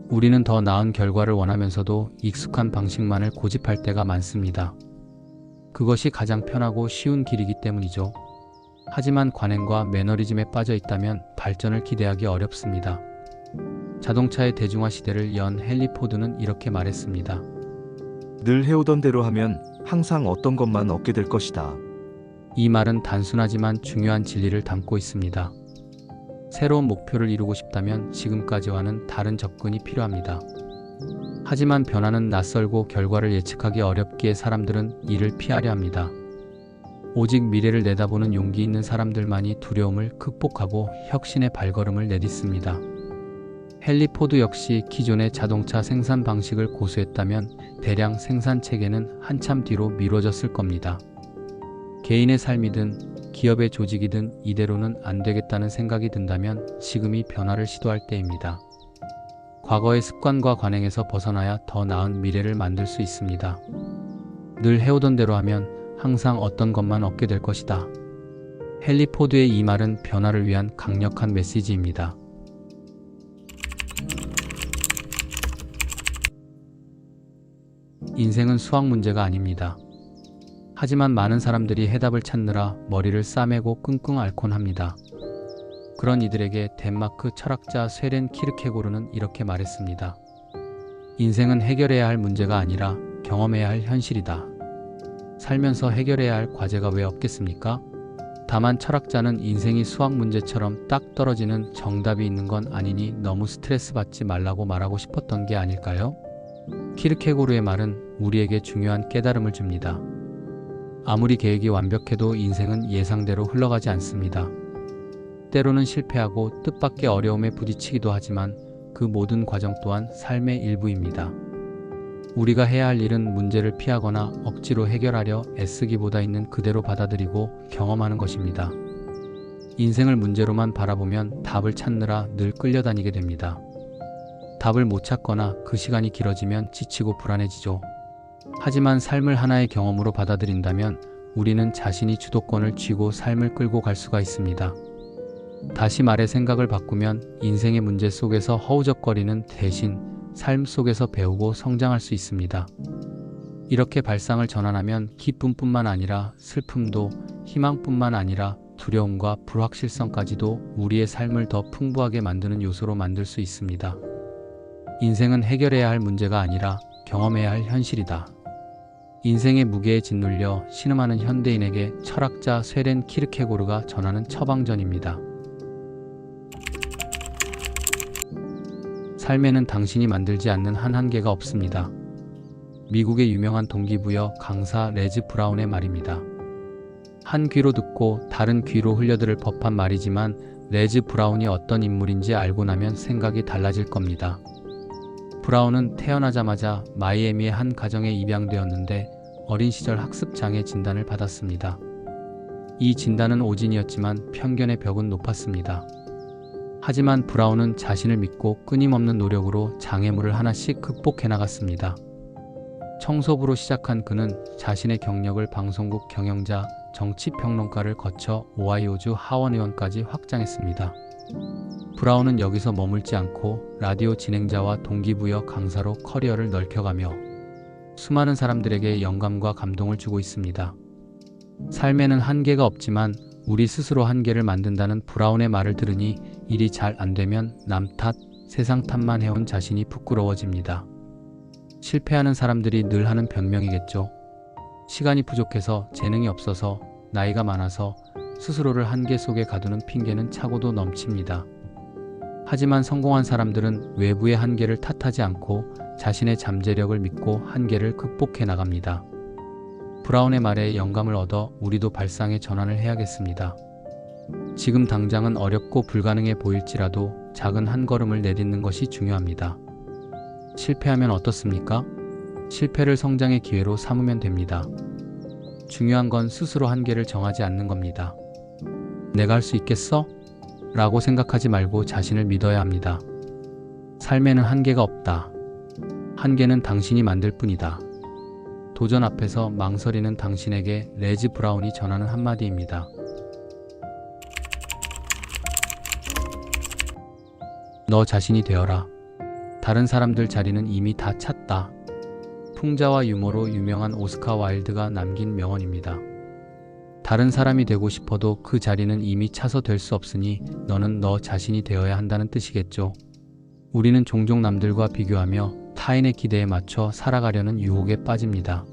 우리는 더 나은 결과를 원하면서도 익숙한 방식만을 고집할 때가 많습니다. 그것이 가장 편하고 쉬운 길이기 때문이죠. 하지만 관행과 매너리즘에 빠져 있다면 발전을 기대하기 어렵습니다. 자동차의 대중화 시대를 연 헨리 포드는 이렇게 말했습니다. 늘 해오던 대로 하면 항상 어떤 것만 얻게 될 것이다. 이 말은 단순하지만 중요한 진리를 담고 있습니다. 새로운 목표를 이루고 싶다면 지금까지와는 다른 접근이 필요합니다. 하지만 변화는 낯설고 결과를 예측하기 어렵기에 사람들은 이를 피하려 합니다. 오직 미래를 내다보는 용기 있는 사람들만이 두려움을 극복하고 혁신의 발걸음을 내딛습니다. 헨리 포드 역시 기존의 자동차 생산 방식을 고수했다면 대량 생산 체계는 한참 뒤로 미뤄졌을 겁니다. 개인의 삶이든 기업의 조직이든 이대로는 안 되겠다는 생각이 든다면 지금이 변화를 시도할 때입니다. 과거의 습관과 관행에서 벗어나야 더 나은 미래를 만들 수 있습니다. 늘 해오던 대로 하면 항상 어떤 것만 얻게 될 것이다. 헨리 포드의 이 말은 변화를 위한 강력한 메시지입니다. 인생은 수학 문제가 아닙니다. 하지만 많은 사람들이 해답을 찾느라 머리를 싸매고 끙끙 앓곤 합니다. 그런 이들에게 덴마크 철학자 쇠렌 키르케고르는 이렇게 말했습니다. 인생은 해결해야 할 문제가 아니라 경험해야 할 현실이다. 살면서 해결해야 할 과제가 왜 없겠습니까? 다만 철학자는 인생이 수학 문제처럼 딱 떨어지는 정답이 있는 건 아니니 너무 스트레스 받지 말라고 말하고 싶었던 게 아닐까요? 키르케고르의 말은 우리에게 중요한 깨달음을 줍니다. 아무리 계획이 완벽해도 인생은 예상대로 흘러가지 않습니다. 때로는 실패하고 뜻밖의 어려움에 부딪히기도 하지만 그 모든 과정 또한 삶의 일부입니다. 우리가 해야 할 일은 문제를 피하거나 억지로 해결하려 애쓰기보다 있는 그대로 받아들이고 경험하는 것입니다. 인생을 문제로만 바라보면 답을 찾느라 늘 끌려다니게 됩니다. 답을 못 찾거나 그 시간이 길어지면 지치고 불안해지죠. 하지만 삶을 하나의 경험으로 받아들인다면 우리는 자신이 주도권을 쥐고 삶을 끌고 갈 수가 있습니다. 다시 말해 생각을 바꾸면 인생의 문제 속에서 허우적거리는 대신 삶 속에서 배우고 성장할 수 있습니다. 이렇게 발상을 전환하면 기쁨뿐만 아니라 슬픔도, 희망뿐만 아니라 두려움과 불확실성까지도 우리의 삶을 더 풍부하게 만드는 요소로 만들 수 있습니다. 인생은 해결해야 할 문제가 아니라 경험해야 할 현실이다. 인생의 무게에 짓눌려 신음하는 현대인에게 철학자 쇠렌 키르케고르가 전하는 처방전입니다. 삶에는 당신이 만들지 않는 한 한계가 없습니다. 미국의 유명한 동기부여 강사 레즈 브라운의 말입니다. 한 귀로 듣고 다른 귀로 흘려들을 법한 말이지만 레즈 브라운이 어떤 인물인지 알고 나면 생각이 달라질 겁니다. 브라운은 태어나자마자 마이애미의 한 가정에 입양되었는데 어린 시절 학습장애 진단을 받았습니다. 이 진단은 오진이었지만 편견의 벽은 높았습니다. 하지만 브라운은 자신을 믿고 끊임없는 노력으로 장애물을 하나씩 극복해 나갔습니다. 청소부로 시작한 그는 자신의 경력을 방송국 경영자, 정치평론가를 거쳐 오하이오주 하원의원까지 확장했습니다. 브라운은 여기서 머물지 않고 라디오 진행자와 동기부여 강사로 커리어를 넓혀가며 수많은 사람들에게 영감과 감동을 주고 있습니다. 삶에는 한계가 없지만 우리 스스로 한계를 만든다는 브라운의 말을 들으니 일이 잘 안 되면 남 탓, 세상 탓만 해온 자신이 부끄러워집니다. 실패하는 사람들이 늘 하는 변명이겠죠. 시간이 부족해서, 재능이 없어서, 나이가 많아서 스스로를 한계 속에 가두는 핑계는 차고도 넘칩니다. 하지만 성공한 사람들은 외부의 한계를 탓하지 않고 자신의 잠재력을 믿고 한계를 극복해 나갑니다. 브라운의 말에 영감을 얻어 우리도 발상의 전환을 해야겠습니다. 지금 당장은 어렵고 불가능해 보일지라도 작은 한 걸음을 내딛는 것이 중요합니다. 실패하면 어떻습니까? 실패를 성장의 기회로 삼으면 됩니다. 중요한 건 스스로 한계를 정하지 않는 겁니다. 내가 할 수 있겠어? 라고 생각하지 말고 자신을 믿어야 합니다. 삶에는 한계가 없다. 한계는 당신이 만들 뿐이다. 도전 앞에서 망설이는 당신에게 레즈 브라운이 전하는 한마디입니다. 너 자신이 되어라. 다른 사람들 자리는 이미 다 찼다. 풍자와 유머로 유명한 오스카 와일드가 남긴 명언입니다. 다른 사람이 되고 싶어도 그 자리는 이미 차서 될 수 없으니 너는 너 자신이 되어야 한다는 뜻이겠죠. 우리는 종종 남들과 비교하며 타인의 기대에 맞춰 살아가려는 유혹에 빠집니다.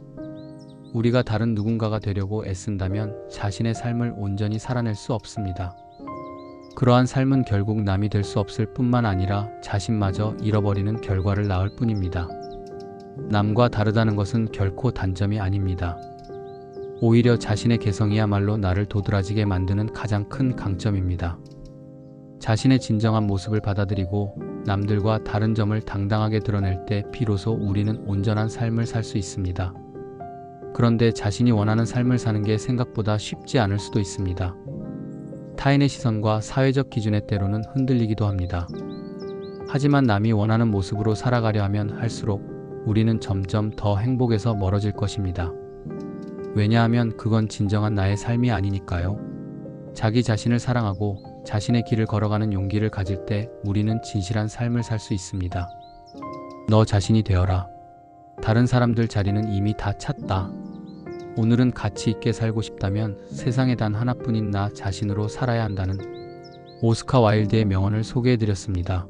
우리가 다른 누군가가 되려고 애쓴다면 자신의 삶을 온전히 살아낼 수 없습니다. 그러한 삶은 결국 남이 될 수 없을 뿐만 아니라 자신마저 잃어버리는 결과를 낳을 뿐입니다. 남과 다르다는 것은 결코 단점이 아닙니다. 오히려 자신의 개성이야말로 나를 도드라지게 만드는 가장 큰 강점입니다. 자신의 진정한 모습을 받아들이고 남들과 다른 점을 당당하게 드러낼 때 비로소 우리는 온전한 삶을 살 수 있습니다. 그런데 자신이 원하는 삶을 사는 게 생각보다 쉽지 않을 수도 있습니다. 타인의 시선과 사회적 기준에 때로는 흔들리기도 합니다. 하지만 남이 원하는 모습으로 살아가려 하면 할수록 우리는 점점 더 행복에서 멀어질 것입니다. 왜냐하면 그건 진정한 나의 삶이 아니니까요. 자기 자신을 사랑하고 자신의 길을 걸어가는 용기를 가질 때 우리는 진실한 삶을 살 수 있습니다. 너 자신이 되어라. 다른 사람들 자리는 이미 다 찼다. 오늘은 가치 있게 살고 싶다면 세상에 단 하나뿐인 나 자신으로 살아야 한다는 오스카 와일드의 명언을 소개해드렸습니다.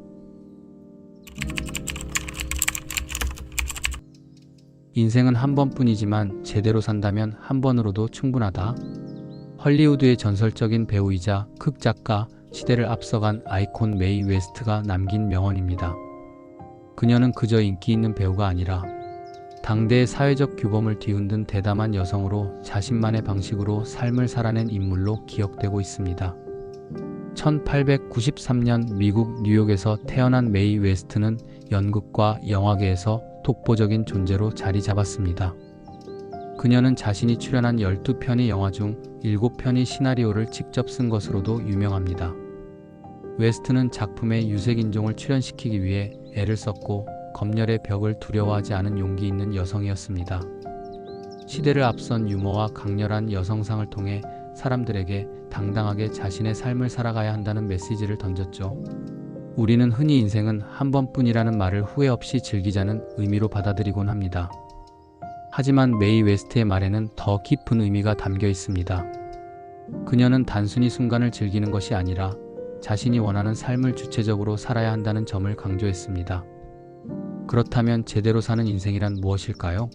인생은 한 번뿐이지만 제대로 산다면 한 번으로도 충분하다. 헐리우드의 전설적인 배우이자 극작가, 시대를 앞서간 아이콘 메이 웨스트가 남긴 명언입니다. 그녀는 그저 인기 있는 배우가 아니라 당대의 사회적 규범을 뒤흔든 대담한 여성으로 자신만의 방식으로 삶을 살아낸 인물로 기억되고 있습니다. 1893년 미국 뉴욕에서 태어난 메이 웨스트는 연극과 영화계에서 독보적인 존재로 자리 잡았습니다. 그녀는 자신이 출연한 12편의 영화 중 7편의 시나리오를 직접 쓴 것으로도 유명합니다. 웨스트는 작품에 유색인종을 출연시키기 위해 애를 썼고 검열의 벽을 두려워하지 않은 용기 있는 여성이었습니다. 시대를 앞선 유머와 강렬한 여성상을 통해 사람들에게 당당하게 자신의 삶을 살아가야 한다는 메시지를 던졌죠. 우리는 흔히 인생은 한 번뿐이라는 말을 후회 없이 즐기자는 의미로 받아들이곤 합니다. 하지만 메이 웨스트의 말에는 더 깊은 의미가 담겨 있습니다. 그녀는 단순히 순간을 즐기는 것이 아니라 자신이 원하는 삶을 주체적으로 살아야 한다는 점을 강조했습니다. 그렇다면 제대로 사는 인생이란 무엇일까요?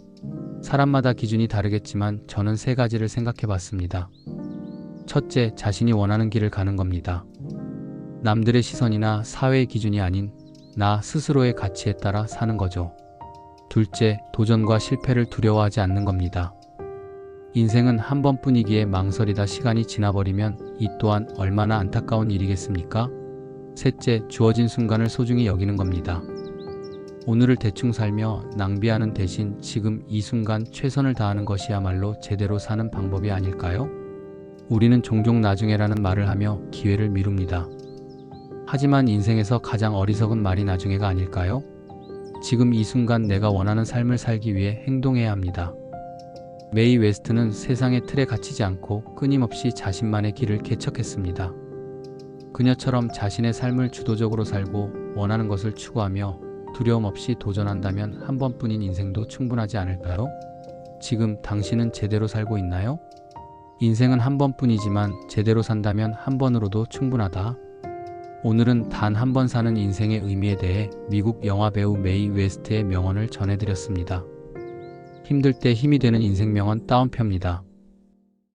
사람마다 기준이 다르겠지만 저는 3가지를 생각해 봤습니다. 첫째, 자신이 원하는 길을 가는 겁니다. 남들의 시선이나 사회의 기준이 아닌 나 스스로의 가치에 따라 사는 거죠. 둘째, 도전과 실패를 두려워하지 않는 겁니다. 인생은 한 번뿐이기에 망설이다 시간이 지나버리면 이 또한 얼마나 안타까운 일이겠습니까? 셋째, 주어진 순간을 소중히 여기는 겁니다. 오늘을 대충 살며 낭비하는 대신 지금 이 순간 최선을 다하는 것이야말로 제대로 사는 방법이 아닐까요? 우리는 종종 나중에라는 말을 하며 기회를 미룹니다. 하지만 인생에서 가장 어리석은 말이 나중에가 아닐까요? 지금 이 순간 내가 원하는 삶을 살기 위해 행동해야 합니다. 메이 웨스트는 세상의 틀에 갇히지 않고 끊임없이 자신만의 길을 개척했습니다. 그녀처럼 자신의 삶을 주도적으로 살고 원하는 것을 추구하며 두려움 없이 도전한다면 한 번뿐인 인생도 충분하지 않을까요? 지금 당신은 제대로 살고 있나요? 인생은 한 번뿐이지만 제대로 산다면 한 번으로도 충분하다. 오늘은 단 한 번 사는 인생의 의미에 대해 미국 영화배우 메이 웨스트의 명언을 전해드렸습니다. 힘들 때 힘이 되는 인생 명언 따옴표입니다.